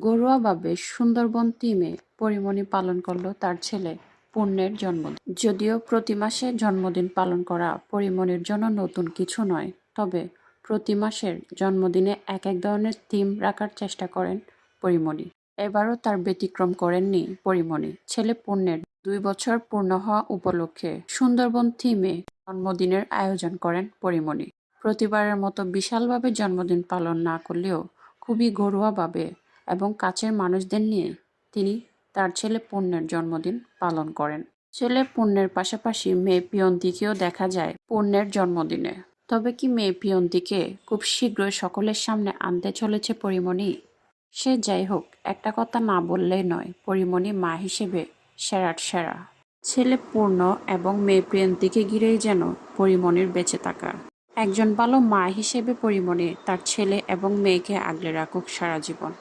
ঘরোয়াভাবে সুন্দরবন থিমে পরিমণি পালন করল তার ছেলে পূর্ণের জন্মদিন। যদিও প্রতি মাসে জন্মদিন পালন করা পরিমণির জন্য নতুন কিছু নয়, তবে প্রতি মাসের জন্মদিনে এক ধরনের থিম রাখার চেষ্টা করেন পরিমণি। এবারও তার ব্যতিক্রম করেননি পরিমণি। ছেলে পূর্ণের 2 বছর পূর্ণ হওয়া উপলক্ষে সুন্দরবন থিমে জন্মদিনের আয়োজন করেন পরিমণি। প্রতিবারের মতো বিশালভাবে জন্মদিন পালন না করলেও খুবই ঘরোয়াভাবে এবং কাছের মানুষদের নিয়ে তিনি তার ছেলে পূর্ণের জন্মদিন পালন করেন। ছেলে পূর্ণের পাশাপাশি মেয়ে পিয়ন্তিকেও দেখা যায় পূর্ণের জন্মদিনে। তবে কি মেয়ে পিয়ন্তিকে খুব শীঘ্রই সকলের সামনে আনতে চলেছে পরিমণি? সে যাই হোক, একটা কথা না বললেই নয়, পরিমণি মা হিসেবে সেরার সেরা। ছেলে পূর্ণ এবং মেয়ে প্রিয়ন্তীকে ঘিরেই যেন পরিমণির বেঁচে থাকা। একজন ভালো মা হিসেবে পরিমণি তার ছেলে এবং মেয়েকে আগলে রাখুক সারা জীবন।